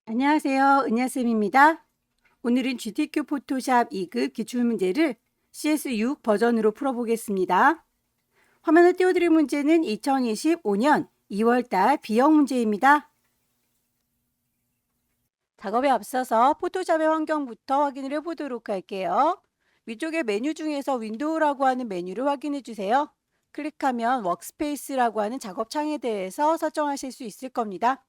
안녕하세요. 은야쌤입니다. 오늘은 GTQ 포토샵 2급 기출문제를 CS6 버전으로 풀어보겠습니다. 화면을 띄워드릴 문제는 2025년 2월달 B형 문제입니다. 작업에 앞서서 포토샵의 환경부터 확인을 해보도록 할게요. 위쪽에 메뉴 중에서 윈도우라고 하는 메뉴를 확인해 주세요. 클릭하면 워크스페이스라고 하는 작업창에 대해서 설정하실 수 있을 겁니다.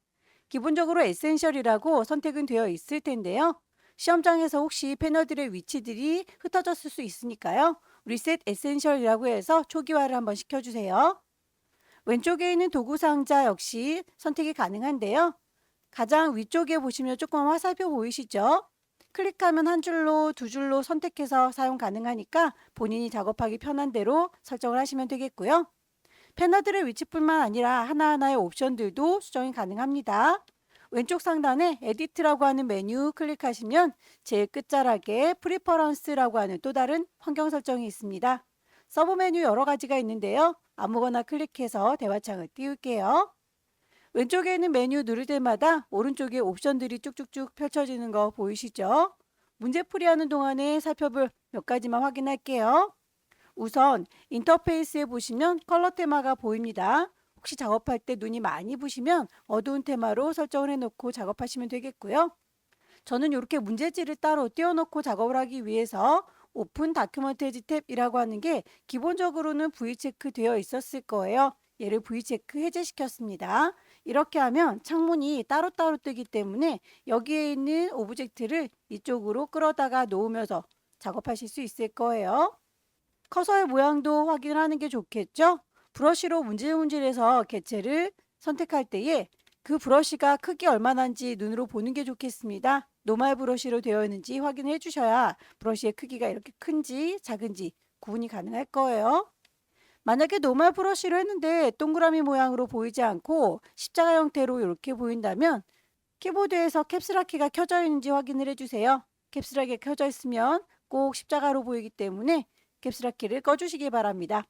기본적으로 에센셜이라고 선택은 되어 있을 텐데요. 시험장에서 혹시 패널들의 위치들이 흩어졌을 수 있으니까요. 리셋 에센셜이라고 해서 초기화를 한번 시켜주세요. 왼쪽에 있는 도구 상자 역시 선택이 가능한데요. 가장 위쪽에 보시면 조금 화살표 보이시죠? 클릭하면 한 줄로 두 줄로 선택해서 사용 가능하니까 본인이 작업하기 편한 대로 설정을 하시면 되겠고요. 패널들의 위치뿐만 아니라 하나하나의 옵션들도 수정이 가능합니다. 왼쪽 상단에 에디트라고 하는 메뉴 클릭하시면 제일 끝자락에 프리퍼런스라고 하는 또 다른 환경 설정이 있습니다. 서브 메뉴 여러 가지가 있는데요. 아무거나 클릭해서 대화창을 띄울게요. 왼쪽에 있는 메뉴 누를 때마다 오른쪽에 옵션들이 쭉쭉쭉 펼쳐지는 거 보이시죠? 문제 풀이하는 동안에 살펴볼 몇 가지만 확인할게요. 우선 인터페이스에 보시면 컬러 테마가 보입니다. 혹시 작업할 때 눈이 많이 부시면 어두운 테마로 설정을 해놓고 작업하시면 되겠고요. 저는 이렇게 문제지를 따로 띄워놓고 작업을 하기 위해서 오픈 다큐먼테이지 탭이라고 하는 게 기본적으로는 V체크 되어 있었을 거예요. 얘를 V체크 해제시켰습니다. 이렇게 하면 창문이 따로따로 뜨기 때문에 여기에 있는 오브젝트를 이쪽으로 끌어다가 놓으면서 작업하실 수 있을 거예요. 커서의 모양도 확인하는 게 좋겠죠? 브러쉬로 문질문질해서 개체를 선택할 때에 그 브러쉬가 크기 얼마나인지 눈으로 보는 게 좋겠습니다. 노멀 브러쉬로 되어 있는지 확인해 주셔야 브러쉬의 크기가 이렇게 큰지 작은지 구분이 가능할 거예요. 만약에 노멀 브러쉬로 했는데 동그라미 모양으로 보이지 않고 십자가 형태로 이렇게 보인다면 키보드에서 캡슐 키가 켜져 있는지 확인을 해주세요. 캡슐 키가 켜져 있으면 꼭 십자가로 보이기 때문에 캡슐 키를 꺼주시기 바랍니다.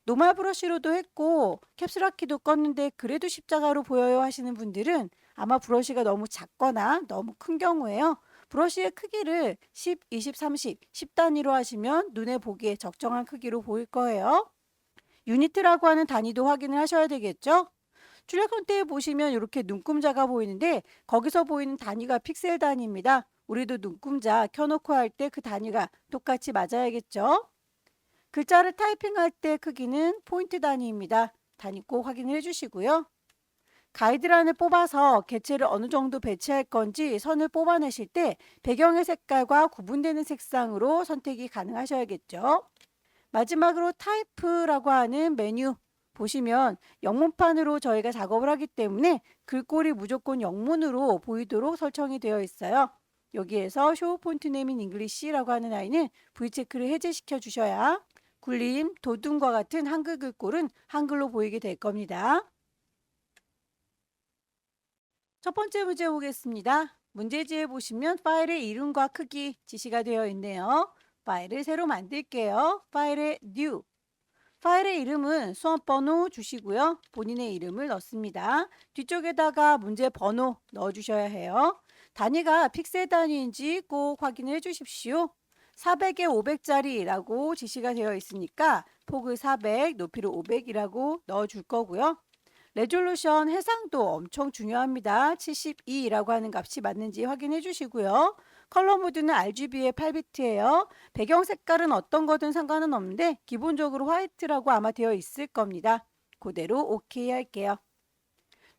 노멀 브러쉬로도 했고 캡슐 키도 껐는데 그래도 십자가로 보여요 하시는 분들은 아마 브러쉬가 너무 작거나 너무 큰 경우에요. 브러쉬의 크기를 10, 20, 30, 10단위로 하시면 눈에 보기에 적정한 크기로 보일 거예요. 유니트라고 하는 단위도 확인을 하셔야 되겠죠? 출력 형태에 보시면 이렇게 눈금자가 보이는데 거기서 보이는 단위가 픽셀 단위입니다. 우리도 눈금자 켜놓고 할 때 그 단위가 똑같이 맞아야겠죠? 글자를 타이핑할 때 크기는 포인트 단위입니다. 단위 꼭 확인을 해주시고요. 가이드란을 뽑아서 개체를 어느 정도 배치할 건지 선을 뽑아내실 때 배경의 색깔과 구분되는 색상으로 선택이 가능하셔야겠죠. 마지막으로 타입라고 하는 메뉴 보시면 영문판으로 저희가 작업을 하기 때문에 글꼴이 무조건 영문으로 보이도록 설정이 되어 있어요. 여기에서 쇼 폰트 네임 인 잉글리시라고 하는 아이는 V체크를 해제시켜 주셔야 굴림, 도둠과 같은 한글 글꼴은 한글로 보이게 될 겁니다. 첫 번째 문제 보겠습니다. 문제지에 보시면 파일의 이름과 크기 지시가 되어 있네요. 파일을 새로 만들게요. 파일에 New. 파일의 이름은 수험번호 주시고요. 본인의 이름을 넣습니다. 뒤쪽에다가 문제 번호 넣어주셔야 해요. 단위가 픽셀 단위인지 꼭 확인해 주십시오. 400에 500짜리라고 지시가 되어 있으니까 폭을 400, 높이를 500이라고 넣어줄 거고요. 레졸루션 해상도 엄청 중요합니다. 72라고 하는 값이 맞는지 확인해 주시고요. 컬러 모드는 RGB의 8비트예요. 배경 색깔은 어떤 거든 상관은 없는데 기본적으로 화이트라고 아마 되어 있을 겁니다. 그대로 OK 할게요.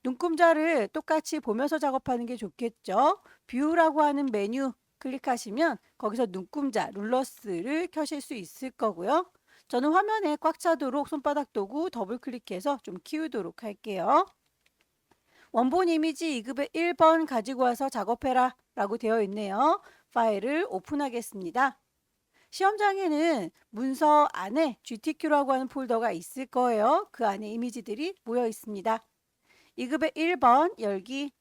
눈금자를 똑같이 보면서 작업하는 게 좋겠죠. 뷰라고 하는 메뉴 클릭하시면 거기서 눈금자 룰러스를 켜실 수 있을 거고요. 저는 화면에 꽉 차도록 손바닥 도구 더블 클릭해서 좀 키우도록 할게요. 원본 이미지 2급의 1번 가지고 와서 작업해라 라고 되어 있네요. 파일을 오픈하겠습니다. 시험장에는 문서 안에 GTQ라고 하는 폴더가 있을 거예요. 그 안에 이미지들이 모여 있습니다. 2급의 1번 열기.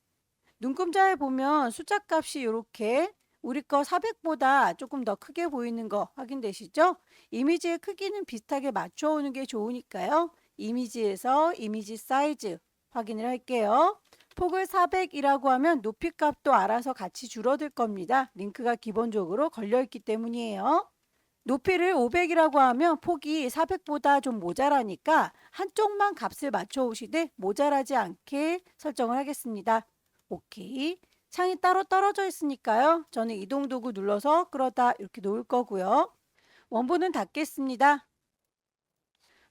눈금자에 보면 숫자 값이 이렇게 우리 거 400보다 조금 더 크게 보이는 거 확인되시죠? 이미지의 크기는 비슷하게 맞춰오는 게 좋으니까요. 이미지에서 이미지 사이즈 확인을 할게요. 폭을 400이라고 하면 높이 값도 알아서 같이 줄어들 겁니다. 링크가 기본적으로 걸려있기 때문이에요. 높이를 500이라고 하면 폭이 400보다 좀 모자라니까 한쪽만 값을 맞춰 오시되 모자라지 않게 설정을 하겠습니다. 오케이. 창이 따로 떨어져 있으니까요. 저는 이동 도구 눌러서 끌어다 이렇게 놓을 거고요. 원본은 닫겠습니다.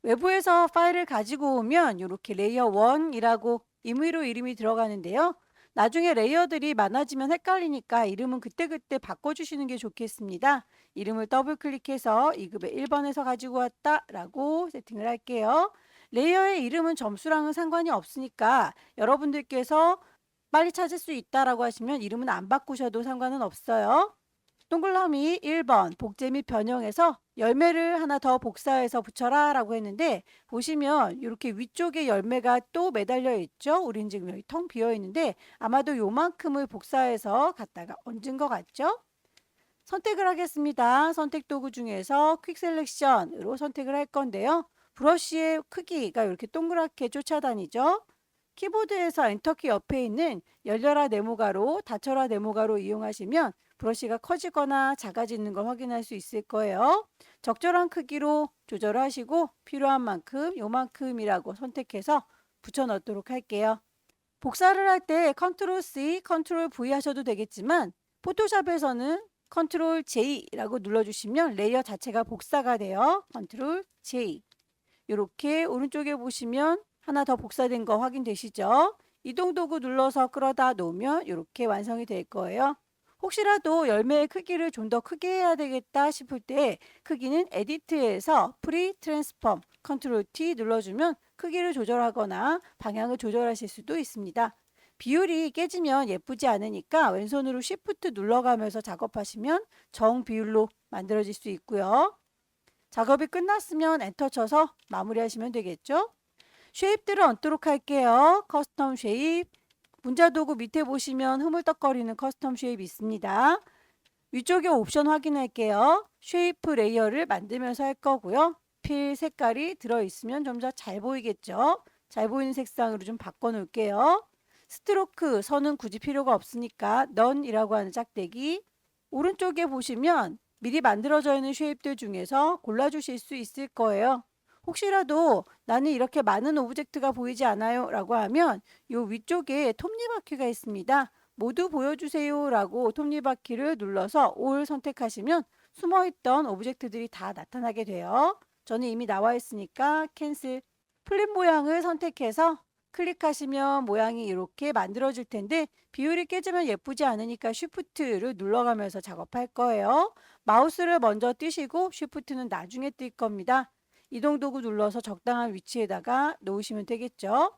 외부에서 파일을 가지고 오면 이렇게 레이어 1이라고 임의로 이름이 들어가는데요. 나중에 레이어들이 많아지면 헷갈리니까 이름은 그때그때 바꿔주시는 게 좋겠습니다. 이름을 더블 클릭해서 2급의 1번에서 가지고 왔다 라고 세팅을 할게요. 레이어의 이름은 점수랑은 상관이 없으니까 여러분들께서 빨리 찾을 수 있다라고 하시면 이름은 안 바꾸셔도 상관은 없어요. 동글라미 1번 복제 및 변형해서 열매를 하나 더 복사해서 붙여라 라고 했는데 보시면 이렇게 위쪽에 열매가 또 매달려 있죠. 우린 지금 여기 텅 비어 있는데 아마도 요만큼을 복사해서 갖다가 얹은 것 같죠. 선택을 하겠습니다. 선택 도구 중에서 퀵 셀렉션으로 선택을 할 건데요. 브러쉬의 크기가 이렇게 동그랗게 쫓아다니죠. 키보드에서 엔터키 옆에 있는 열려라 네모가로, 닫혀라 네모가로 이용하시면 브러쉬가 커지거나 작아지는 걸 확인할 수 있을 거예요. 적절한 크기로 조절하시고 필요한 만큼 요만큼이라고 선택해서 붙여 넣도록 할게요. 복사를 할 때 컨트롤 C, 컨트롤 V 하셔도 되겠지만 포토샵에서는 컨트롤 J라고 눌러주시면 레이어 자체가 복사가 돼요. 컨트롤 J. 이렇게 오른쪽에 보시면 하나 더 복사된 거 확인되시죠? 이동 도구 눌러서 끌어다 놓으면 이렇게 완성이 될 거예요. 혹시라도 열매의 크기를 좀 더 크게 해야 되겠다 싶을 때 크기는 에디트에서 프리 트랜스폼 컨트롤 T 눌러주면 크기를 조절하거나 방향을 조절하실 수도 있습니다. 비율이 깨지면 예쁘지 않으니까 왼손으로 Shift 눌러가면서 작업하시면 정 비율로 만들어질 수 있고요. 작업이 끝났으면 엔터 쳐서 마무리하시면 되겠죠? 쉐입들을 얹도록 할게요. 커스텀 쉐입. 문자 도구 밑에 보시면 흐물떡거리는 커스텀 쉐입이 있습니다. 위쪽에 옵션 확인할게요. 쉐이프 레이어를 만들면서 할 거고요. 필 색깔이 들어있으면 좀 더 잘 보이겠죠? 잘 보이는 색상으로 좀 바꿔 놓을게요. 스트로크 선은 굳이 필요가 없으니까 넌이라고 하는 짝대기. 오른쪽에 보시면 미리 만들어져 있는 쉐입들 중에서 골라주실 수 있을 거예요. 혹시라도 나는 이렇게 많은 오브젝트가 보이지 않아요 라고 하면 이 위쪽에 톱니바퀴가 있습니다. 모두 보여주세요 라고 톱니바퀴를 눌러서 올 선택하시면 숨어있던 오브젝트들이 다 나타나게 돼요. 저는 이미 나와 있으니까 캔슬. 플립 모양을 선택해서 클릭하시면 모양이 이렇게 만들어질 텐데 비율이 깨지면 예쁘지 않으니까 쉬프트를 눌러가면서 작업할 거예요. 마우스를 먼저 띄시고 쉬프트는 나중에 뜰 겁니다. 이동 도구 눌러서 적당한 위치에다가 놓으시면 되겠죠.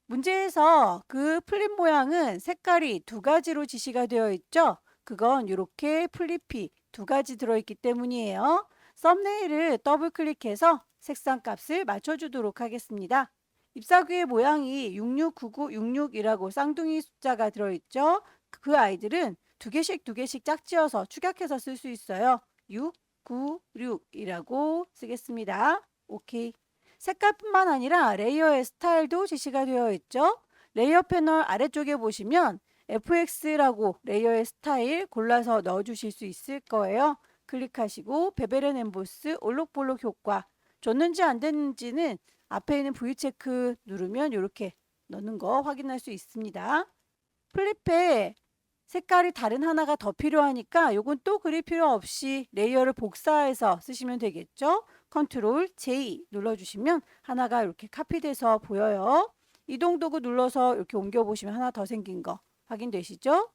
문제에서 그 플립 모양은 색깔이 두 가지로 지시가 되어 있죠. 그건 이렇게 플립이 두 가지 들어있기 때문이에요. 썸네일을 더블 클릭해서 색상 값을 맞춰주도록 하겠습니다. 잎사귀의 모양이 669966이라고 쌍둥이 숫자가 들어있죠. 그 아이들은 두 개씩 짝지어서 축약해서 쓸 수 있어요. 6, 9, 6이라고 쓰겠습니다. 오케이. 색깔뿐만 아니라 레이어의 스타일도 지시가 되어 있죠. 레이어 패널 아래쪽에 보시면 FX라고 레이어의 스타일 골라서 넣어주실 수 있을 거예요. 클릭하시고 베벨 앤 엠보스 올록볼록 효과 줬는지 안 됐는지는 앞에 있는 V체크 누르면 이렇게 넣는 거 확인할 수 있습니다. 플립에 색깔이 다른 하나가 더 필요하니까 요건 또 그릴 필요 없이 레이어를 복사해서 쓰시면 되겠죠. 컨트롤 J 눌러주시면 하나가 이렇게 카피돼서 보여요. 이동 도구 눌러서 이렇게 옮겨보시면 하나 더 생긴 거 확인되시죠?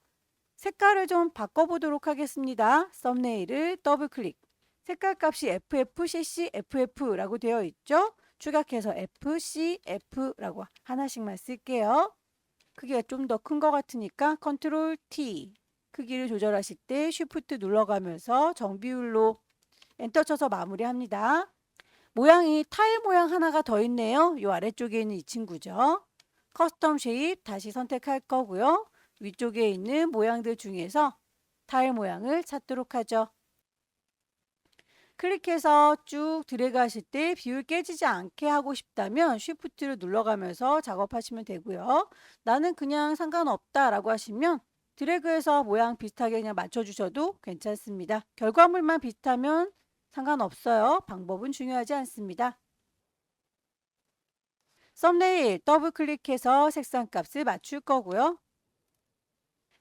색깔을 좀 바꿔보도록 하겠습니다. 썸네일을 더블 클릭. 색깔 값이 FFCCFF라고 되어 있죠? 추각해서 FCF라고 하나씩만 쓸게요. 크기가 좀 더 큰 것 같으니까 컨트롤 T. 크기를 조절하실 때 쉬프트 눌러가면서 정비율로 엔터 쳐서 마무리합니다. 모양이 타일 모양 하나가 더 있네요. 이 아래쪽에 있는 이 친구죠. 커스텀 쉐입 다시 선택할 거고요. 위쪽에 있는 모양들 중에서 타일 모양을 찾도록 하죠. 클릭해서 쭉 드래그 하실 때 비율 깨지지 않게 하고 싶다면 쉬프트를 눌러가면서 작업하시면 되고요. 나는 그냥 상관없다 라고 하시면 드래그해서 모양 비슷하게 그냥 맞춰주셔도 괜찮습니다. 결과물만 비슷하면 상관없어요. 방법은 중요하지 않습니다. 썸네일 더블 클릭해서 색상 값을 맞출 거고요.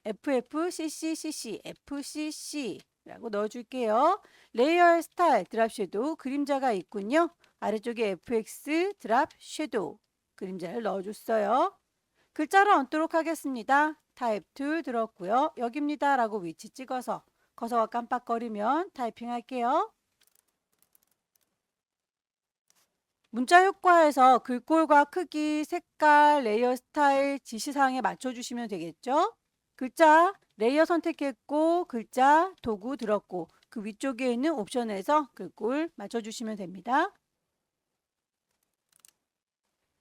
FFCCCC, FCC라고 넣어줄게요. 레이어의 스타일, 드랍 섀도우, 그림자가 있군요. 아래쪽에 FX, 드랍 섀도우, 그림자를 넣어줬어요. 글자를 얹도록 하겠습니다. 타입 툴 들었고요. 여기입니다 라고 위치 찍어서 커서가 깜빡거리면 타이핑 할게요. 문자 효과에서 글꼴과 크기, 색깔, 레이어 스타일, 지시사항에 맞춰주시면 되겠죠. 글자 레이어 선택했고 글자 도구 들었고 그 위쪽에 있는 옵션에서 글꼴 맞춰주시면 됩니다.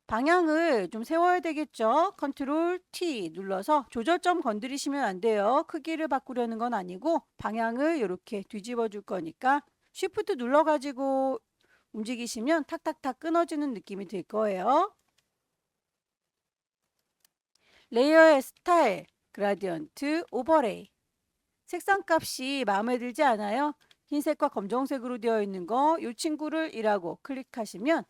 방향을 좀 세워야 되겠죠. 컨트롤 T 눌러서 조절점 건드리시면 안 돼요. 크기를 바꾸려는 건 아니고 방향을 이렇게 뒤집어 줄 거니까 쉬프트 눌러가지고 움직이시면 탁탁탁 끊어지는 느낌이 들 거예요. 레이어의 스타일, 그라디언트, 오버레이. 색상 값이 마음에 들지 않아요? 흰색과 검정색으로 되어 있는 거, 이 친구를 이라고 클릭하시면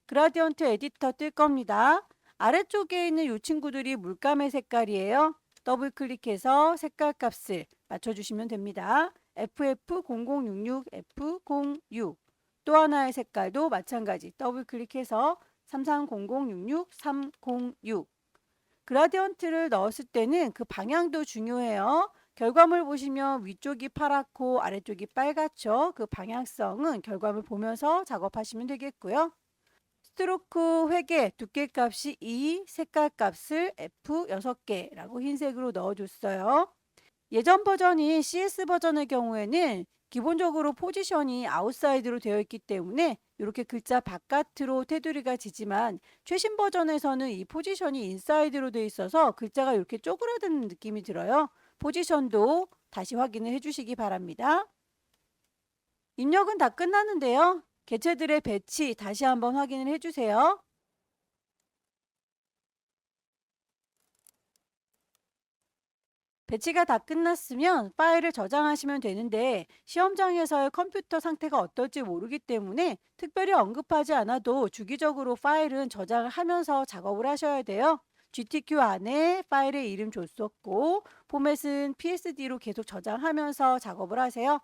그라디언트 에디터 뜰 겁니다. 아래쪽에 있는 이 친구들이 물감의 색깔이에요. 더블 클릭해서 색깔 값을 맞춰주시면 됩니다. FF0066, F06. 또 하나의 색깔도 마찬가지 더블 클릭해서 330066, 306. 그라디언트를 넣었을 때는 그 방향도 중요해요. 결과물 보시면 위쪽이 파랗고 아래쪽이 빨갛죠. 그 방향성은 결과물 보면서 작업하시면 되겠고요. 스트로크 회계 두께 값이 2, 색깔 값을 F 6개라고 흰색으로 넣어줬어요. 예전 버전인 CS 버전의 경우에는 기본적으로 포지션이 아웃사이드로 되어 있기 때문에 이렇게 글자 바깥으로 테두리가 지지만 최신 버전에서는 이 포지션이 인사이드로 되어 있어서 글자가 이렇게 쪼그라드는 느낌이 들어요. 포지션도 다시 확인을 해주시기 바랍니다. 입력은 다 끝났는데요. 개체들의 배치 다시 한번 확인을 해주세요. 배치가 다 끝났으면 파일을 저장하시면 되는데 시험장에서의 컴퓨터 상태가 어떨지 모르기 때문에 특별히 언급하지 않아도 주기적으로 파일은 저장을 하면서 작업을 하셔야 돼요. GTQ 안에 파일의 이름 줬었고 포맷은 PSD로 계속 저장하면서 작업을 하세요.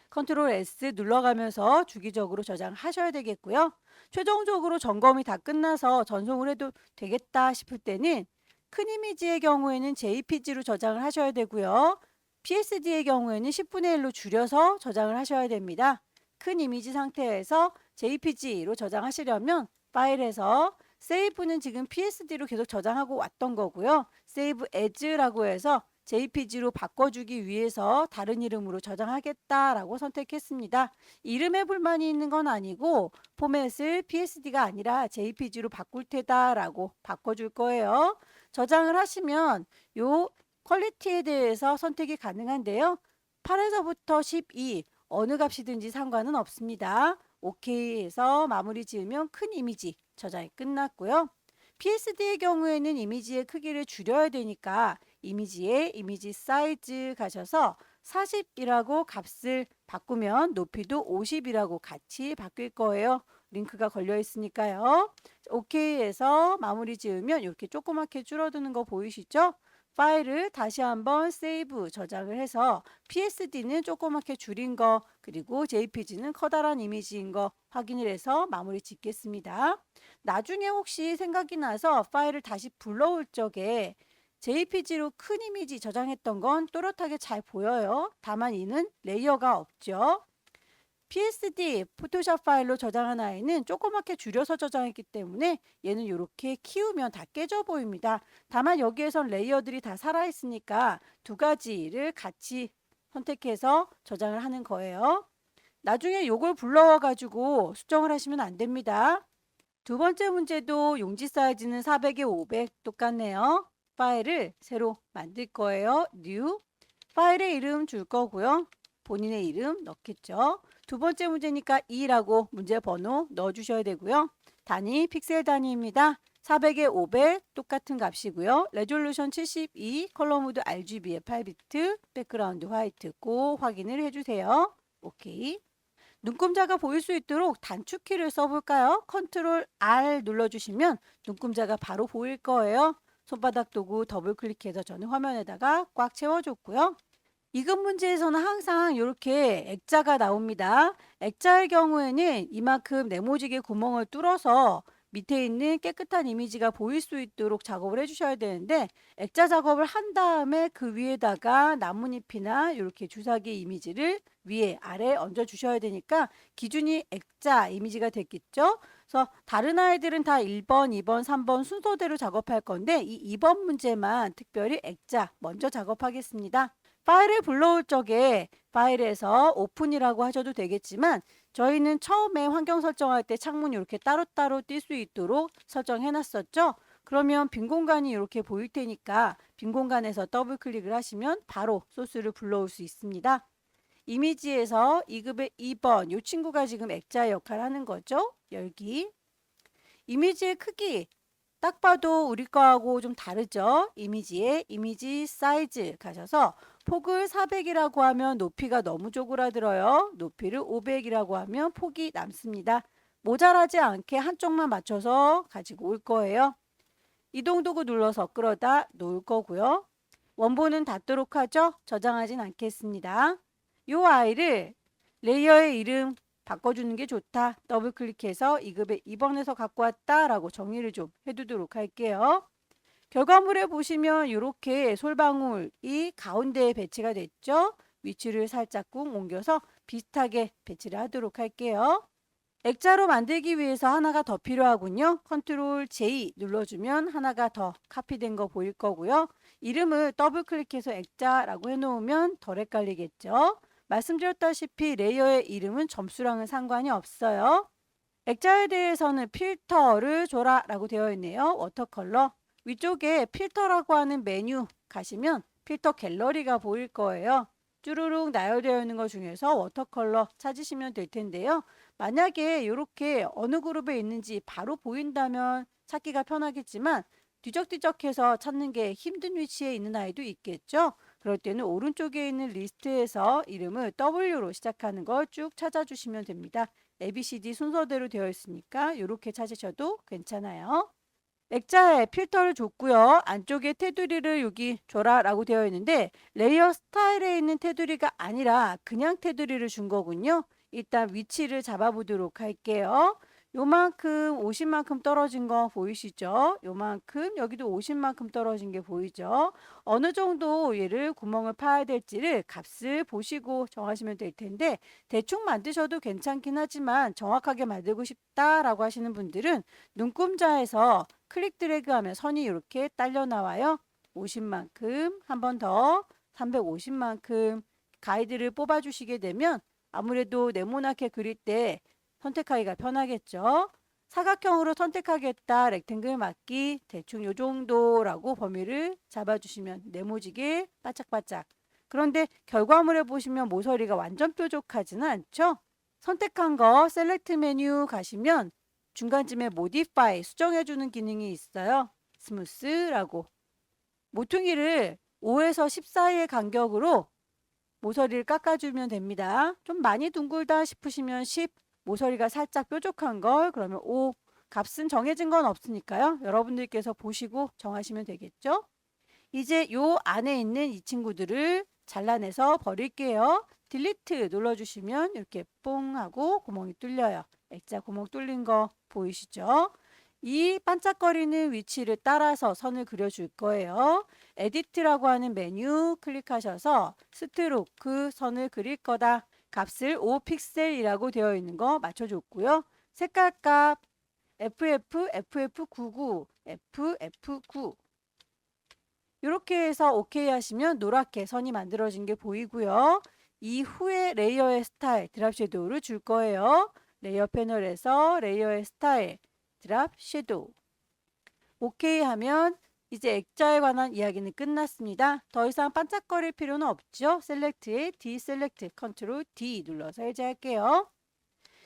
컨트롤 S 눌러가면서 주기적으로 저장하셔야 되겠고요. 최종적으로 점검이 다 끝나서 전송을 해도 되겠다 싶을 때는 큰 이미지의 경우에는 JPG로 저장을 하셔야 되고요. PSD의 경우에는 10분의 1로 줄여서 저장을 하셔야 됩니다. 큰 이미지 상태에서 JPG로 저장하시려면 파일에서 세이브는 지금 PSD로 계속 저장하고 왔던 거고요. 세이브 as라고 해서 JPG로 바꿔주기 위해서 다른 이름으로 저장하겠다라고 선택했습니다. 이름에 불만이 있는 건 아니고 포맷을 PSD가 아니라 JPG로 바꿀 테다라고 바꿔줄 거예요. 저장을 하시면 요 퀄리티에 대해서 선택이 가능한데요. 8에서부터 12 어느 값이든지 상관은 없습니다. OK에서 마무리 지으면 큰 이미지 저장이 끝났고요. PSD의 경우에는 이미지의 크기를 줄여야 되니까 이미지에 이미지 사이즈 가셔서 40이라고 값을 바꾸면 높이도 50이라고 같이 바뀔 거예요. 링크가 걸려 있으니까요. OK에서 마무리 지으면 이렇게 조그맣게 줄어드는 거 보이시죠? 파일을 다시 한번 세이브 저장을 해서 PSD는 조그맣게 줄인 거 그리고 JPG는 커다란 이미지인 거 확인을 해서 마무리 짓겠습니다. 나중에 혹시 생각이 나서 파일을 다시 불러올 적에 JPG로 큰 이미지 저장했던 건 또렷하게 잘 보여요. 다만 이는 레이어가 없죠. PSD, 포토샵 파일로 저장한 아이는 조그맣게 줄여서 저장했기 때문에 얘는 이렇게 키우면 다 깨져 보입니다. 다만 여기에선 레이어들이 다 살아있으니까 두 가지를 같이 선택해서 저장을 하는 거예요. 나중에 요걸 불러와 가지고 수정을 하시면 안 됩니다. 두 번째 문제도 용지 사이즈는 400에 500 똑같네요. 파일을 새로 만들 거예요. New 파일의 이름 줄 거고요. 본인의 이름 넣겠죠. 두 번째 문제니까 2라고 문제 번호 넣어주셔야 되고요. 단위 픽셀 단위입니다. 400에 500 똑같은 값이고요. 레졸루션 72, 컬러 모드 RGB에 8비트, 백그라운드 화이트 꼭 확인을 해주세요. 오케이. 눈금자가 보일 수 있도록 단축키를 써볼까요? 컨트롤 R 눌러주시면 눈금자가 바로 보일 거예요. 손바닥 도구 더블 클릭해서 저는 화면에다가 꽉 채워줬고요. 이급 문제에서는 항상 이렇게 액자가 나옵니다. 액자의 경우에는 이만큼 네모지게 구멍을 뚫어서 밑에 있는 깨끗한 이미지가 보일 수 있도록 작업을 해주셔야 되는데 액자 작업을 한 다음에 그 위에다가 나뭇잎이나 이렇게 주사기 이미지를 위에 아래 얹어 주셔야 되니까 기준이 액자 이미지가 됐겠죠. 그래서 다른 아이들은 다 1번, 2번, 3번 순서대로 작업할 건데 이 2번 문제만 특별히 액자 먼저 작업하겠습니다. 파일을 불러올 적에 파일에서 오픈이라고 하셔도 되겠지만 저희는 처음에 환경 설정할 때 창문이 이렇게 따로따로 뜰 수 있도록 설정해 놨었죠. 그러면 빈 공간이 이렇게 보일 테니까 빈 공간에서 더블 클릭을 하시면 바로 소스를 불러올 수 있습니다. 이미지에서 2급의 2번 이 친구가 지금 액자의 역할을 하는 거죠. 열기. 이미지의 크기 딱 봐도 우리 거하고 좀 다르죠. 이미지에 이미지 사이즈 가셔서 폭을 400이라고 하면 높이가 너무 쪼그라들어요. 높이를 500이라고 하면 폭이 남습니다. 모자라지 않게 한쪽만 맞춰서 가지고 올 거예요. 이동 도구 눌러서 끌어다 놓을 거고요. 원본은 닫도록 하죠. 저장하진 않겠습니다. 이 아이를 레이어의 이름 바꿔주는 게 좋다. 더블 클릭해서 2급에 2번에서 갖고 왔다 라고 정리를 좀 해두도록 할게요. 결과물에 보시면 이렇게 솔방울이 가운데에 배치가 됐죠. 위치를 살짝 꾹 옮겨서 비슷하게 배치를 하도록 할게요. 액자로 만들기 위해서 하나가 더 필요하군요. 컨트롤 J 눌러주면 하나가 더 카피된 거 보일 거고요. 이름을 더블 클릭해서 액자라고 해놓으면 덜 헷갈리겠죠. 말씀드렸다시피 레이어의 이름은 점수랑은 상관이 없어요. 액자에 대해서는 필터를 줘라 라고 되어 있네요. 워터컬러. 위쪽에 필터라고 하는 메뉴 가시면 필터 갤러리가 보일 거예요. 쭈루룩 나열되어 있는 것 중에서 워터컬러 찾으시면 될 텐데요. 만약에 이렇게 어느 그룹에 있는지 바로 보인다면 찾기가 편하겠지만 뒤적뒤적해서 찾는 게 힘든 위치에 있는 아이도 있겠죠. 그럴 때는 오른쪽에 있는 리스트에서 이름을 W로 시작하는 걸 쭉 찾아주시면 됩니다. ABCD 순서대로 되어 있으니까 이렇게 찾으셔도 괜찮아요. 액자에 필터를 줬고요. 안쪽에 테두리를 여기 줘라 라고 되어 있는데 레이어 스타일에 있는 테두리가 아니라 그냥 테두리를 준 거군요. 일단 위치를 잡아보도록 할게요. 요만큼 50만큼 떨어진 거 보이시죠? 요만큼 여기도 50만큼 떨어진 게 보이죠? 어느 정도 얘를 구멍을 파야 될지를 값을 보시고 정하시면 될 텐데 대충 만드셔도 괜찮긴 하지만 정확하게 만들고 싶다라고 하시는 분들은 눈금자에서 클릭 드래그 하면 선이 이렇게 딸려 나와요. 50만큼 한 번 더 350만큼 가이드를 뽑아 주시게 되면 아무래도 네모나게 그릴 때 선택하기가 편하겠죠. 사각형으로 선택하겠다. 렉탱글 맞기 대충 요 정도라고 범위를 잡아주시면 네모지게 바짝바짝. 그런데 결과물에 보시면 모서리가 완전 뾰족하지는 않죠. 선택한 거 셀렉트 메뉴 가시면 중간쯤에 모디파이 수정해주는 기능이 있어요. 스무스라고 모퉁이를 5에서 10 사이의 간격으로 모서리를 깎아주면 됩니다. 좀 많이 둥글다 싶으시면 10, 모서리가 살짝 뾰족한 걸 그러면 5, 값은 정해진 건 없으니까요. 여러분들께서 보시고 정하시면 되겠죠. 이제 요 안에 있는 이 친구들을 잘라내서 버릴게요. 딜리트 눌러주시면 이렇게 뽕 하고 구멍이 뚫려요. 액자 구멍 뚫린 거 보이시죠? 이 반짝거리는 위치를 따라서 선을 그려줄 거예요. 에디트라고 하는 메뉴 클릭하셔서 스트로크 선을 그릴 거다. 값을 5픽셀이라고 되어 있는 거 맞춰줬고요. 색깔 값 FF, FF99, FF9 이렇게 해서 OK 하시면 노랗게 선이 만들어진 게 보이고요. 이후에 레이어의 스타일 드랍 섀도우를 줄 거예요. 레이어 패널에서 레이어의 스타일 드랍 섀도우 OK 하면 이제 액자에 관한 이야기는 끝났습니다. 더 이상 반짝거릴 필요는 없죠. 셀렉트에 디셀렉트, 컨트롤 D 눌러서 해제할게요.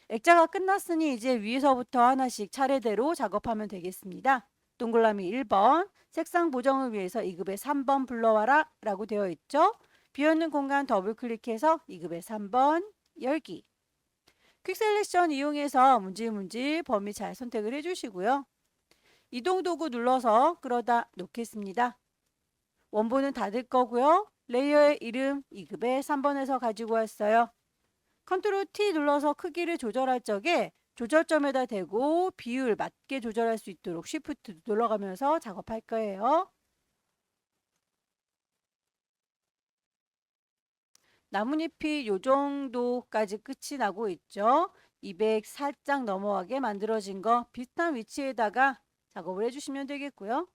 액자가 끝났으니 이제 위에서부터 하나씩 차례대로 작업하면 되겠습니다. 동그라미 1번, 색상 보정을 위해서 2급의 3번 불러와라 라고 되어 있죠. 비어있는 공간 더블 클릭해서 2급의 3번 열기. 퀵 셀렉션 이용해서 문질문질 범위 잘 선택을 해주시고요. 이동 도구 눌러서 끌어다 놓겠습니다. 원본은 닫을 거고요. 레이어의 이름 2급의 3번에서 가지고 왔어요. 컨트롤 T 눌러서 크기를 조절할 적에 조절점에다 대고 비율 맞게 조절할 수 있도록 쉬프트 눌러가면서 작업할 거예요. 나뭇잎이 요 정도까지 끝이 나고 있죠. 200 살짝 넘어가게 만들어진 거 비슷한 위치에다가 작업을 해주시면 되겠고요.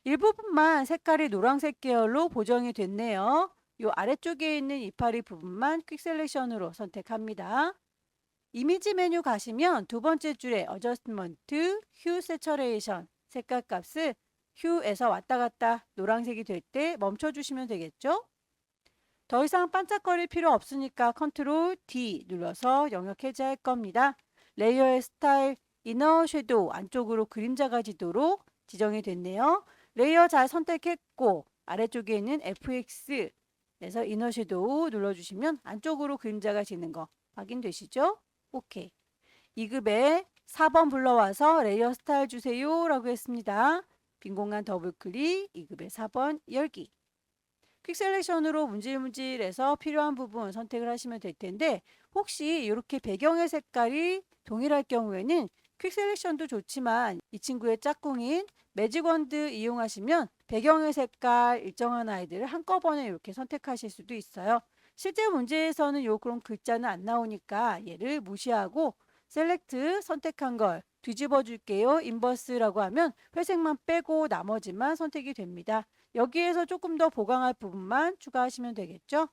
일부분만 색깔이 노란색 계열로 보정이 됐네요. 요 아래쪽에 있는 이파리 부분만 퀵 셀렉션으로 선택합니다. 이미지 메뉴 가시면 두 번째 줄에 어저스트먼트, 휴 세처레이션, 색깔 값을 휴에서 왔다 갔다 노란색이 될 때 멈춰주시면 되겠죠? 더 이상 반짝거릴 필요 없으니까 컨트롤 D 눌러서 영역 해제할 겁니다. 레이어의 스타일, 이너 섀도우 안쪽으로 그림자가 지도록 지정이 됐네요. 레이어 잘 선택했고 아래쪽에 있는 FX에서 이너 섀도우 눌러주시면 안쪽으로 그림자가 지는 거 확인되시죠? 오케이. 2급에 4번 불러와서 레이어 스타일 주세요 라고 했습니다. 빈 공간 더블 클릭 2급에 4번 열기. 퀵 셀렉션으로 문질문질해서 필요한 부분 선택을 하시면 될 텐데 혹시 이렇게 배경의 색깔이 동일할 경우에는 퀵 셀렉션도 좋지만 이 친구의 짝꿍인 매직원드 이용하시면 배경의 색깔 일정한 아이들을 한꺼번에 이렇게 선택하실 수도 있어요. 실제 문제에서는 요 그런 글자는 안 나오니까 얘를 무시하고 셀렉트 선택한 걸 뒤집어 줄게요. 인버스라고 하면 회색만 빼고 나머지만 선택이 됩니다. 여기에서 조금 더 보강할 부분만 추가하시면 되겠죠.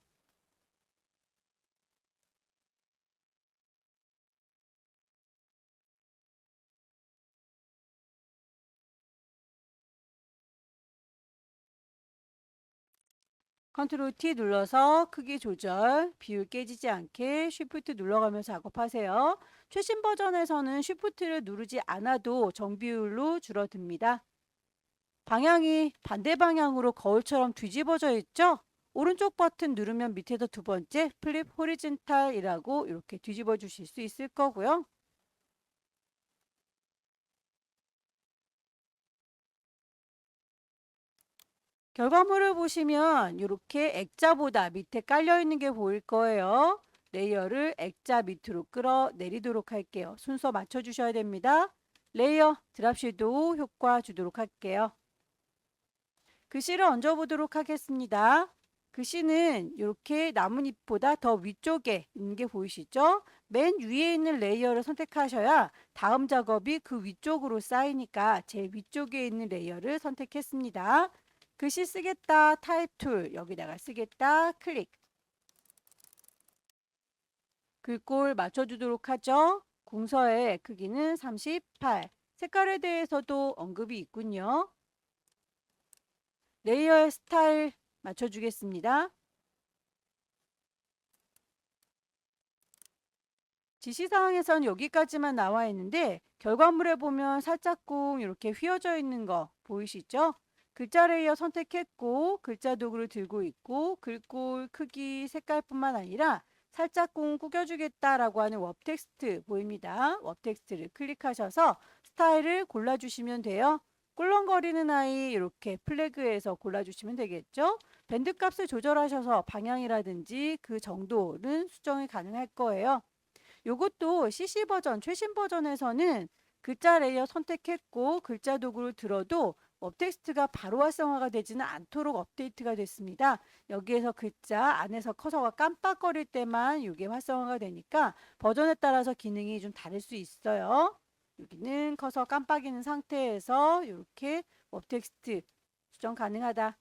컨트롤 T 눌러서 크기 조절, 비율 깨지지 않게 쉬프트 눌러가면서 작업하세요. 최신 버전에서는 쉬프트를 누르지 않아도 정비율로 줄어듭니다. 방향이 반대 방향으로 거울처럼 뒤집어져 있죠? 오른쪽 버튼 누르면 밑에서 두 번째 플립 호리즌탈이라고 이렇게 뒤집어 주실 수 있을 거고요. 결과물을 보시면 이렇게 액자보다 밑에 깔려 있는 게 보일 거예요. 레이어를 액자 밑으로 끌어내리도록 할게요. 순서 맞춰주셔야 됩니다. 레이어 드랍 섀도우 효과 주도록 할게요. 글씨를 얹어보도록 하겠습니다. 글씨는 이렇게 나뭇잎보다 더 위쪽에 있는 게 보이시죠? 맨 위에 있는 레이어를 선택하셔야 다음 작업이 그 위쪽으로 쌓이니까 제일 위쪽에 있는 레이어를 선택했습니다. 글씨 쓰겠다 타입 툴 여기다가 쓰겠다 클릭. 글꼴 맞춰주도록 하죠. 궁서의 크기는 38. 색깔에 대해서도 언급이 있군요. 레이어의 스타일 맞춰주겠습니다. 지시사항에선 여기까지만 나와 있는데 결과물에 보면 살짝쿵 이렇게 휘어져 있는 거 보이시죠? 글자 레이어 선택했고 글자 도구를 들고 있고 글꼴 크기 색깔뿐만 아니라 살짝쿵 구겨주겠다라고 하는 웹 텍스트 보입니다. 웹 텍스트를 클릭하셔서 스타일을 골라주시면 돼요. 꿀렁거리는 아이 이렇게 플래그에서 골라주시면 되겠죠. 밴드 값을 조절하셔서 방향이라든지 그 정도는 수정이 가능할 거예요. 요것도 CC 버전, 최신 버전에서는 글자 레이어 선택했고 글자 도구를 들어도 업텍스트가 바로 활성화가 되지는 않도록 업데이트가 됐습니다. 여기에서 글자 안에서 커서가 깜빡거릴 때만 이게 활성화가 되니까 버전에 따라서 기능이 좀 다를 수 있어요. 여기는 커서 깜빡이는 상태에서 이렇게 업텍스트 수정 가능하다.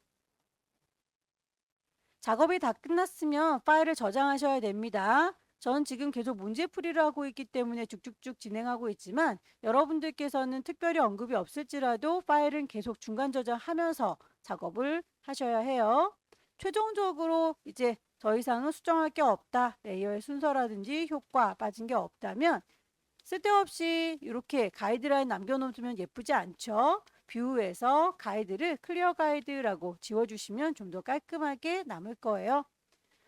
작업이 다 끝났으면 파일을 저장하셔야 됩니다. 전 지금 계속 문제풀이를 하고 있기 때문에 쭉쭉쭉 진행하고 있지만 여러분들께서는 특별히 언급이 없을지라도 파일은 계속 중간 저장하면서 작업을 하셔야 해요. 최종적으로 이제 더 이상은 수정할 게 없다. 레이어의 순서라든지 효과 빠진 게 없다면 쓸데없이 이렇게 가이드라인 남겨놓으면 예쁘지 않죠? 뷰에서 가이드를 클리어 가이드라고 지워주시면 좀 더 깔끔하게 남을 거예요.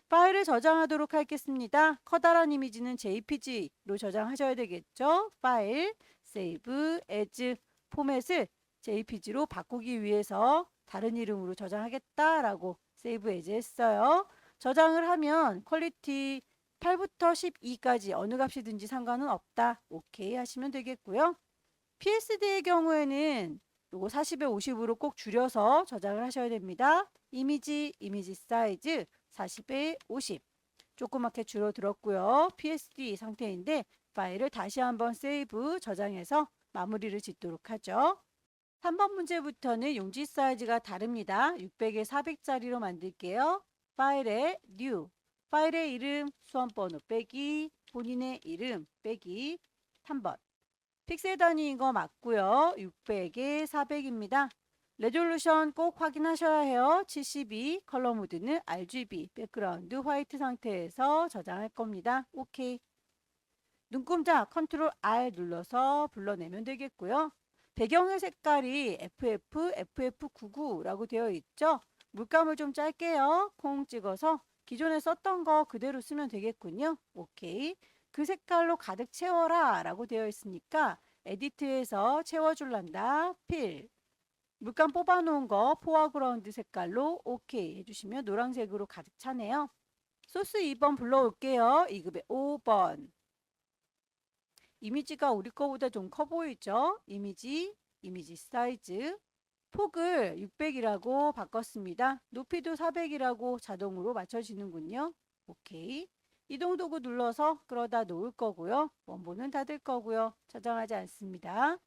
파일을 저장하도록 하겠습니다. 커다란 이미지는 JPG로 저장하셔야 되겠죠? 파일, Save as 포맷을 JPG로 바꾸기 위해서 다른 이름으로 저장하겠다라고 Save as 했어요. 저장을 하면 퀄리티 8부터 12까지 어느 값이든지 상관은 없다. 오케이 하시면 되겠고요. PSD의 경우에는 요거 40에 50으로 꼭 줄여서 저장을 하셔야 됩니다. 이미지 사이즈 40에 50 조그맣게 줄어들었고요. PSD 상태인데 파일을 다시 한번 세이브 저장해서 마무리를 짓도록 하죠. 3번 문제부터는 용지 사이즈가 다릅니다. 600에 400짜리로 만들게요. 파일에 New, 파일의 이름, 수험번호 빼기, 본인의 이름 빼기 3번. 픽셀 단위인 거 맞고요. 600에 400입니다. 레졸루션 꼭 확인하셔야 해요. 72, 컬러 모드는 RGB, 백그라운드 화이트 상태에서 저장할 겁니다. 오케이. 눈동자 컨트롤 R 눌러서 불러내면 되겠고요. 배경의 색깔이 FF, FF99라고 되어 있죠. 물감을 좀 짧게요. 콩 찍어서 기존에 썼던 거 그대로 쓰면 되겠군요. 오케이. 그 색깔로 가득 채워라 라고 되어 있으니까 에디트에서 채워줄란다. 필. 물감 뽑아놓은 거 포어그라운드 색깔로 오케이 해주시면 노란색으로 가득 차네요. 소스 2번 불러올게요. 2급의 5번. 이미지가 우리 거보다 좀 커 보이죠? 이미지 사이즈. 폭을 600이라고 바꿨습니다. 높이도 400이라고 자동으로 맞춰지는군요. 오케이. 이동 도구 눌러서 끌어다 놓을 거고요. 원본은 닫을 거고요. 저장하지 않습니다.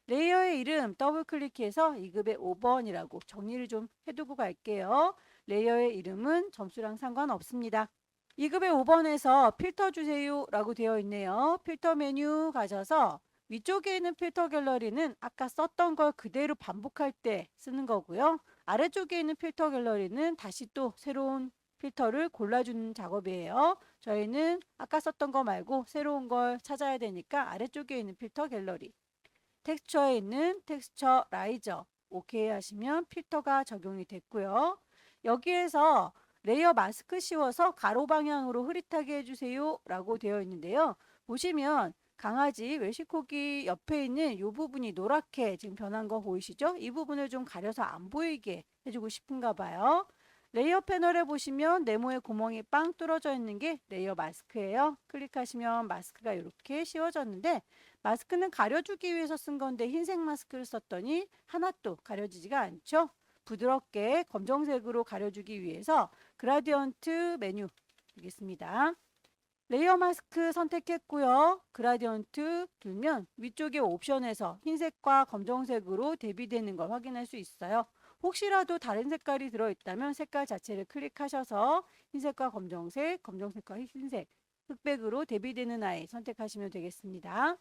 레이어의 이름 더블 클릭해서 2급의 5번이라고 정리를 좀 해두고 갈게요. 레이어의 이름은 점수랑 상관없습니다. 2급의 5번에서 필터 주세요 라고 되어 있네요. 필터 메뉴 가셔서 위쪽에 있는 필터 갤러리는 아까 썼던 걸 그대로 반복할 때 쓰는 거고요. 아래쪽에 있는 필터 갤러리는 다시 또 새로운 필터를 골라주는 작업이에요. 저희는 아까 썼던 거 말고 새로운 걸 찾아야 되니까 아래쪽에 있는 필터 갤러리. 텍스처에 있는 텍스처 라이저 오케이 하시면 필터가 적용이 됐고요. 여기에서 레이어 마스크 씌워서 가로 방향으로 흐릿하게 해주세요 라고 되어 있는데요. 보시면 강아지 외식고기 옆에 있는 이 부분이 노랗게 지금 변한 거 보이시죠? 이 부분을 좀 가려서 안 보이게 해주고 싶은가 봐요. 레이어 패널에 보시면 네모의 구멍이 빵 뚫어져 있는 게 레이어 마스크예요. 클릭하시면 마스크가 이렇게 씌워졌는데 마스크는 가려주기 위해서 쓴 건데 흰색 마스크를 썼더니 하나도 가려지지가 않죠. 부드럽게 검정색으로 가려주기 위해서 그라디언트 메뉴 되겠습니다. 레이어 마스크 선택했고요. 그라디언트 두면 위쪽에 옵션에서 흰색과 검정색으로 대비되는 걸 확인할 수 있어요. 혹시라도 다른 색깔이 들어있다면 색깔 자체를 클릭하셔서 흰색과 검정색, 검정색과 흰색, 흑백으로 대비되는 아이 선택하시면 되겠습니다.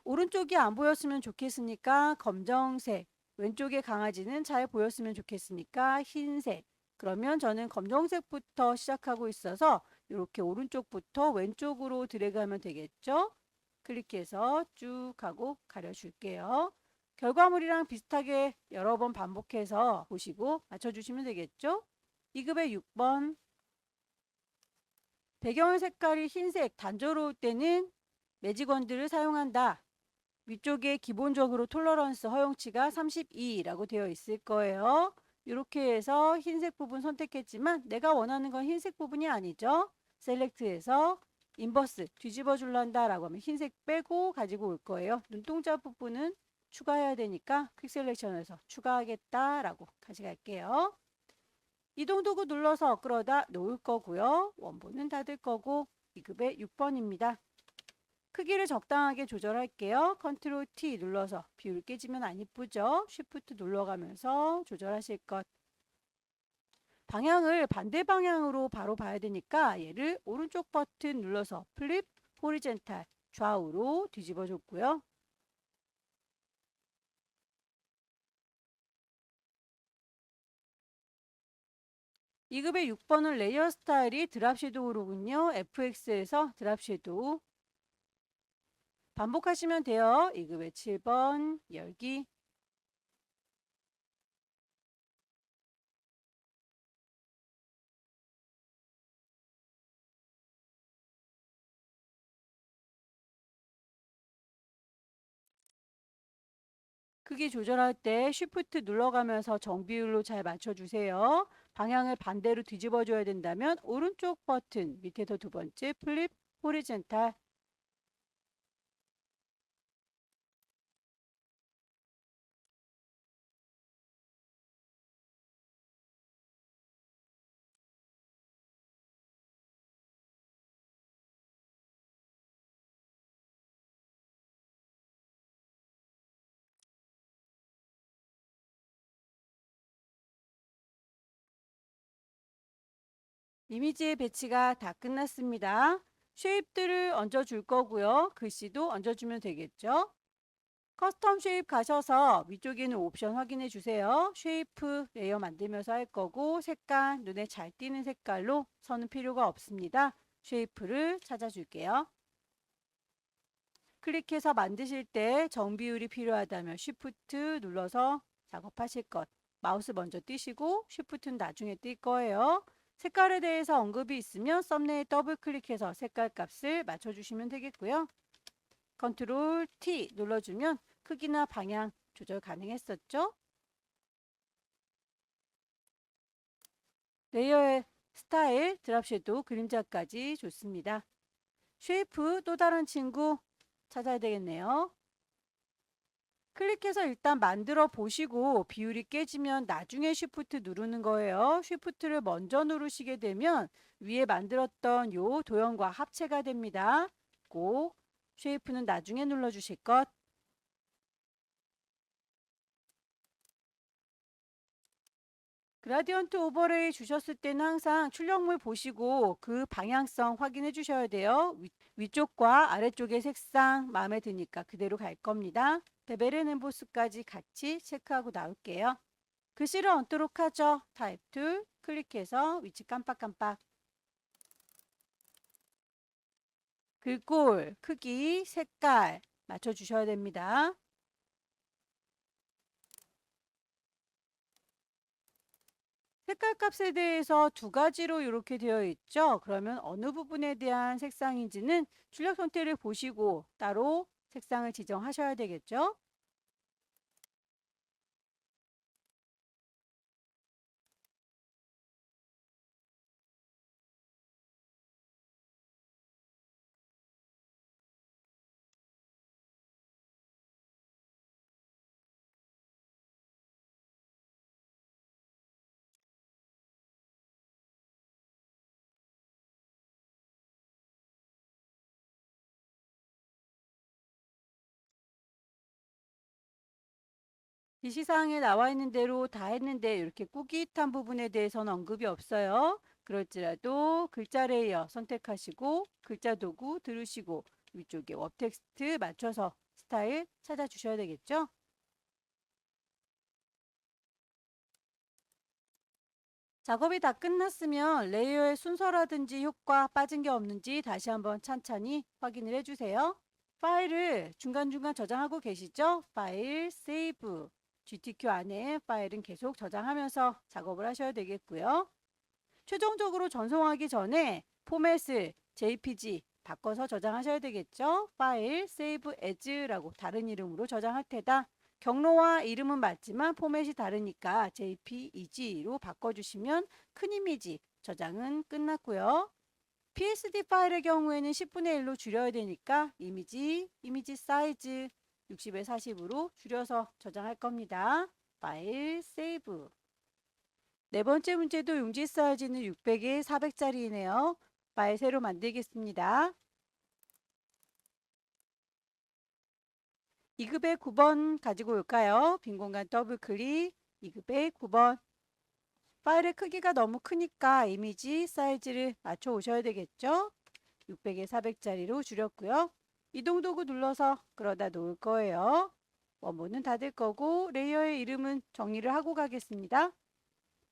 오른쪽이 안 보였으면 좋겠으니까 검정색, 왼쪽의 강아지는 잘 보였으면 좋겠으니까 흰색. 그러면 저는 검정색부터 시작하고 있어서 이렇게 오른쪽부터 왼쪽으로 드래그하면 되겠죠? 클릭해서 쭉 하고 가려줄게요. 결과물이랑 비슷하게 여러 번 반복해서 보시고 맞춰주시면 되겠죠? 2급의 6번. 배경의 색깔이 흰색, 단조로울 때는 매직원들을 사용한다. 위쪽에 기본적으로 톨러런스 허용치가 32라고 되어 있을 거예요. 이렇게 해서 흰색 부분 선택했지만 내가 원하는 건 흰색 부분이 아니죠. 셀렉트해서 인버스 뒤집어 줄란다 라고 하면 흰색 빼고 가지고 올 거예요. 눈동자 부분은 추가해야 되니까 퀵 셀렉션에서 추가하겠다 라고 가져갈게요. 이동 도구 눌러서 끌어다 놓을 거고요. 원본은 닫을 거고 2급의 6번입니다. 크기를 적당하게 조절할게요. 컨트롤 T 눌러서 비율 깨지면 안 이쁘죠? 쉬프트 눌러가면서 조절하실 것. 방향을 반대 방향으로 바로 봐야 되니까 얘를 오른쪽 버튼 눌러서 플립 호리젠탈 좌우로 뒤집어 줬고요. 이급의 6번은 레이어 스타일이 드랍 섀도우로군요. FX에서 드랍 섀도우 반복하시면 돼요. 2급의 7번 열기 크기 조절할 때 쉬프트 눌러가면서 정비율로 잘 맞춰주세요. 방향을 반대로 뒤집어 줘야 된다면 오른쪽 버튼 밑에서 두 번째 플립 호리젠탈 이미지의 배치가 다 끝났습니다. 쉐입들을 얹어줄 거고요. 글씨도 얹어주면 되겠죠. 커스텀 쉐입 가셔서 위쪽에 있는 옵션 확인해 주세요. 쉐이프 레이어 만들면서 할 거고 색깔 눈에 잘 띄는 색깔로 서는 필요가 없습니다. 쉐이프를 찾아줄게요. 클릭해서 만드실 때 정비율이 필요하다면 쉬프트 눌러서 작업하실 것. 마우스 먼저 띄시고 쉬프트는 나중에 뜰 거예요. 색깔에 대해서 언급이 있으면 썸네일 더블 클릭해서 색깔 값을 맞춰주시면 되겠고요. 컨트롤 T 눌러주면 크기나 방향 조절 가능했었죠. 레이어의 스타일, 드랍 섀도우, 그림자까지 좋습니다. 쉐이프 또 다른 친구 찾아야 되겠네요. 클릭해서 일단 만들어 보시고 비율이 깨지면 나중에 쉬프트 누르는 거예요. 쉬프트를 먼저 누르시게 되면 위에 만들었던 요 도형과 합체가 됩니다. 꼭 쉐이프는 나중에 눌러주실 것. 그라디언트 오버레이 주셨을 때는 항상 출력물 보시고 그 방향성 확인해 주셔야 돼요. 위쪽과 아래쪽의 색상 마음에 드니까 그대로 갈 겁니다. 베벨앤 엠보스까지 같이 체크하고 나올게요. 글씨를 얹도록 하죠. 타입 툴 클릭해서 위치 깜빡깜빡. 글꼴, 크기, 색깔 맞춰주셔야 됩니다. 색깔 값에 대해서 두 가지로 이렇게 되어 있죠. 그러면 어느 부분에 대한 색상인지는 출력 선택을 보시고 따로 색상을 지정하셔야 되겠죠. 지시사항에 나와 있는 대로 다 했는데 이렇게 꾸깃한 부분에 대해서는 언급이 없어요. 그럴지라도 글자 레이어 선택하시고 글자 도구 들으시고 위쪽에 웹 텍스트 맞춰서 스타일 찾아주셔야 되겠죠. 작업이 다 끝났으면 레이어의 순서라든지 효과 빠진 게 없는지 다시 한번 찬찬히 확인을 해주세요. 파일을 중간중간 저장하고 계시죠? 파일, 세이브, GTQ 안에 파일은 계속 저장하면서 작업을 하셔야 되겠고요. 최종적으로 전송하기 전에 포맷을 JPG 바꿔서 저장하셔야 되겠죠? 파일, 세이브 에즈라고 다른 이름으로 저장할 테다. 경로와 이름은 맞지만 포맷이 다르니까 JPEG로 바꿔주시면 큰 이미지 저장은 끝났고요. PSD 파일의 경우에는 10분의 1로 줄여야 되니까 이미지 사이즈 60에 40으로 줄여서 저장할 겁니다. 파일, 세이브. 네 번째 문제도 용지 사이즈는 600에 400짜리이네요. 파일 새로 만들겠습니다. 2급의 9번 가지고 올까요? 빈 공간 더블 클릭. 2급의 9번. 파일의 크기가 너무 크니까 이미지 사이즈를 맞춰 오셔야 되겠죠? 600에 400짜리로 줄였고요. 이동 도구 눌러서 끌어다 놓을 거예요. 원본은 닫을 거고 레이어의 이름은 정리를 하고 가겠습니다.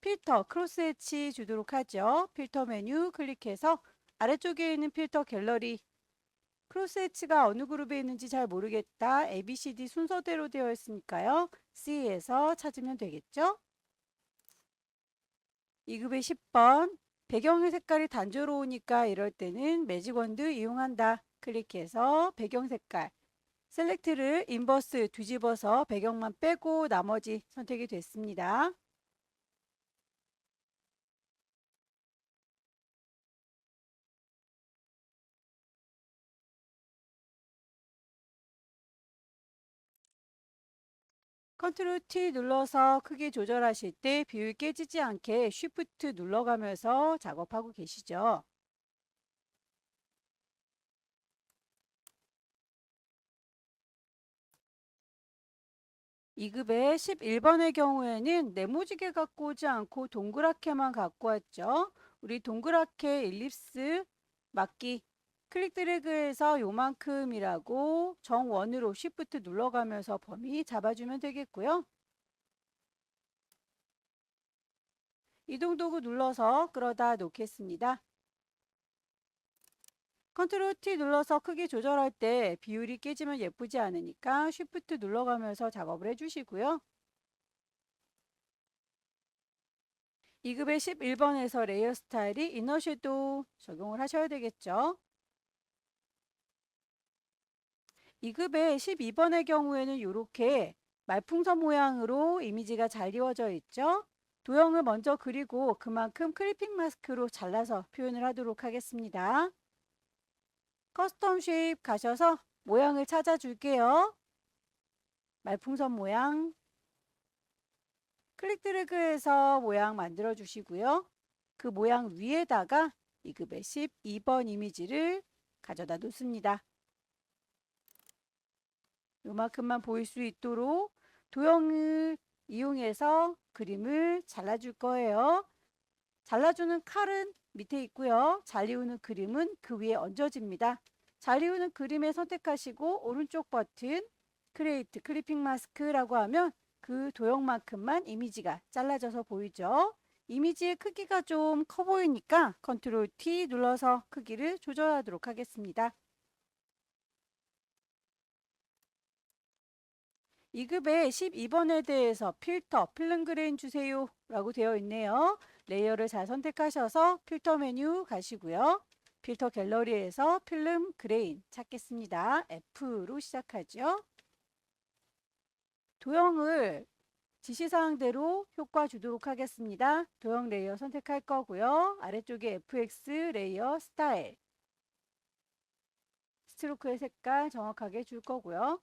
필터 크로스 엣지 주도록 하죠. 필터 메뉴 클릭해서 아래쪽에 있는 필터 갤러리 크로스 엣지가 어느 그룹에 있는지 잘 모르겠다. ABCD 순서대로 되어 있으니까요. C에서 찾으면 되겠죠? 2급의 10번 배경의 색깔이 단조로우니까 이럴 때는 매직 원드 이용한다. 클릭해서 배경 색깔 셀렉트를 인버스 뒤집어서 배경만 빼고 나머지 선택이 됐습니다. 컨트롤 T 눌러서 크기 조절하실 때 비율 깨지지 않게 쉬프트 눌러가면서 작업하고 계시죠. 2급의 11번의 경우에는 네모지게 갖고 오지 않고 동그랗게만 갖고 왔죠. 우리 동그랗게 일립스 막기 클릭 드래그해서 요만큼이라고 정원으로 쉬프트 눌러가면서 범위 잡아주면 되겠고요. 이동 도구 눌러서 끌어다 놓겠습니다. 컨트롤 T 눌러서 크기 조절할 때 비율이 깨지면 예쁘지 않으니까 쉬프트 눌러가면서 작업을 해주시고요. 2급의 11번에서 레이어 스타일이 이너 섀도우 적용을 하셔야 되겠죠. 2급의 12번의 경우에는 이렇게 말풍선 모양으로 이미지가 잘 이루어져 있죠. 도형을 먼저 그리고 그만큼 클리핑 마스크로 잘라서 표현을 하도록 하겠습니다. 커스텀 쉐입 가셔서 모양을 찾아줄게요. 말풍선 모양 클릭 드래그해서 모양 만들어 주시고요. 그 모양 위에다가 2급의 12번 이미지를 가져다 놓습니다. 요만큼만 보일 수 있도록 도형을 이용해서 그림을 잘라줄 거예요. 잘라주는 칼은 밑에 있고요. 잘리우는 그림은 그 위에 얹어집니다. 잘리우는 그림에 선택하시고 오른쪽 버튼 크리에이트 클리핑 마스크라고 하면 그 도형만큼만 이미지가 잘라져서 보이죠. 이미지의 크기가 좀 커 보이니까 컨트롤 T 눌러서 크기를 조절하도록 하겠습니다. 2급의 12번에 대해서 필터 필름 그레인 주세요 라고 되어 있네요. 레이어를 잘 선택하셔서 필터 메뉴 가시고요. 필터 갤러리에서 필름 그레인 찾겠습니다. F로 시작하죠. 도형을 지시사항대로 효과 주도록 하겠습니다. 도형 레이어 선택할 거고요. 아래쪽에 FX 레이어 스타일 스트로크의 색깔 정확하게 줄 거고요.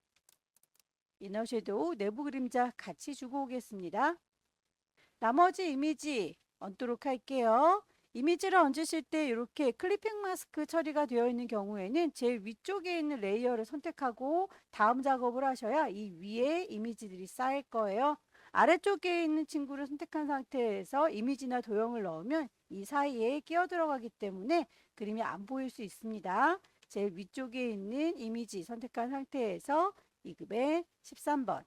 이너 섀도우 내부 그림자 같이 주고 오겠습니다. 나머지 이미지 얹도록 할게요. 이미지를 얹으실 때 이렇게 클리핑 마스크 처리가 되어 있는 경우에는 제일 위쪽에 있는 레이어를 선택하고 다음 작업을 하셔야 이 위에 이미지들이 쌓일 거예요. 아래쪽에 있는 친구를 선택한 상태에서 이미지나 도형을 넣으면 이 사이에 끼어 들어가기 때문에 그림이 안 보일 수 있습니다. 제일 위쪽에 있는 이미지 선택한 상태에서 2급의 13번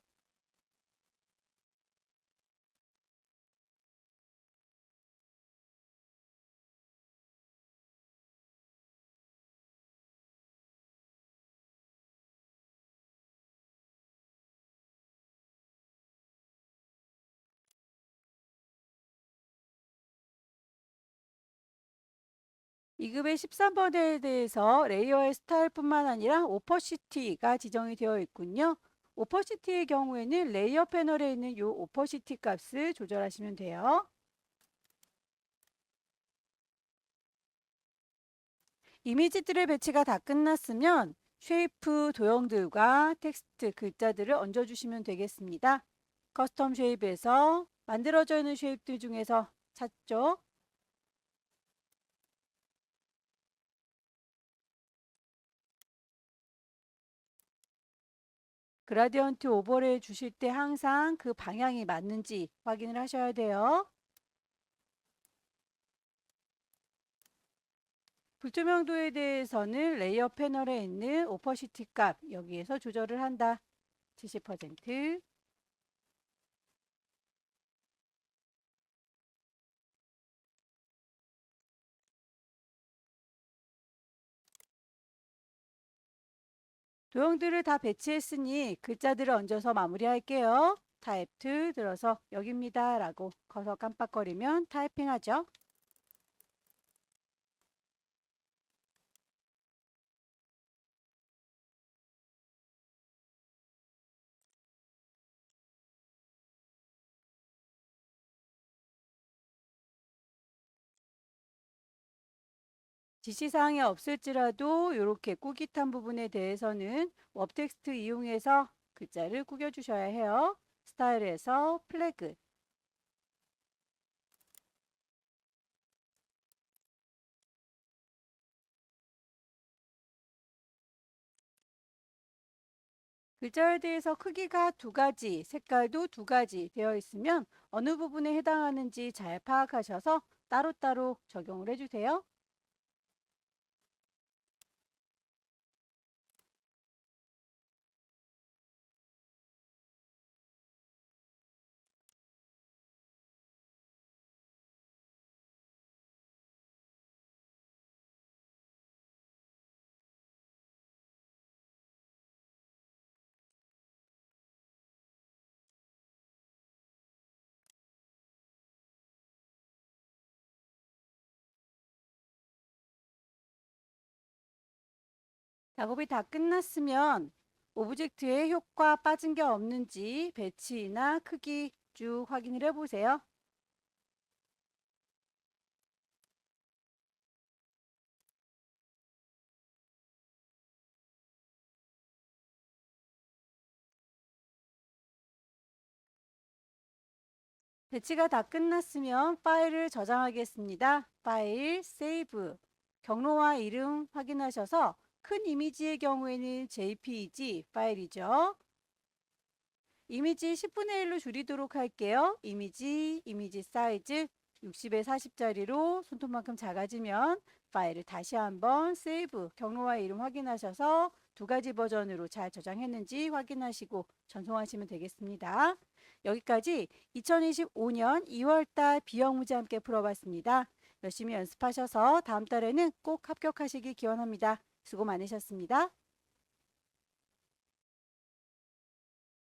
2급의 13번에 대해서 레이어의 스타일뿐만 아니라 오퍼시티가 지정이 되어 있군요. 오퍼시티의 경우에는 레이어 패널에 있는 이 오퍼시티 값을 조절하시면 돼요. 이미지들의 배치가 다 끝났으면 쉐이프 도형들과 텍스트 글자들을 얹어주시면 되겠습니다. 커스텀 쉐입에서 만들어져 있는 쉐입들 중에서 찾죠. 그라디언트 오버레이 주실 때 항상 그 방향이 맞는지 확인을 하셔야 돼요. 불투명도에 대해서는 레이어 패널에 있는 오퍼시티 값 여기에서 조절을 한다. 70%. 도형들을 다 배치했으니 글자들을 얹어서 마무리할게요. 타입 2 들어서 여기입니다 라고 커서 깜빡거리면 타이핑하죠. 지시사항이 없을지라도 이렇게 꾸깃한 부분에 대해서는 웹텍스트 이용해서 글자를 꾸겨주셔야 해요. 스타일에서 플래그. 글자에 대해서 크기가 두 가지, 색깔도 두 가지 되어 있으면 어느 부분에 해당하는지 잘 파악하셔서 따로따로 적용을 해주세요. 작업이 다 끝났으면 오브젝트에 효과 빠진 게 없는지 배치나 크기 쭉 확인을 해보세요. 배치가 다 끝났으면 파일을 저장하겠습니다. 파일, 세이브, 경로와 이름 확인하셔서 큰 이미지의 경우에는 JPEG 파일이죠. 이미지 10분의 1로 줄이도록 할게요. 이미지 사이즈 60에 40짜리로 손톱만큼 작아지면 파일을 다시 한번 세이브, 경로와 이름 확인하셔서 두 가지 버전으로 잘 저장했는지 확인하시고 전송하시면 되겠습니다. 여기까지 2025년 2월달 B형 문제 함께 풀어봤습니다. 열심히 연습하셔서 다음 달에는 꼭 합격하시기 기원합니다. 수고 많으셨습니다.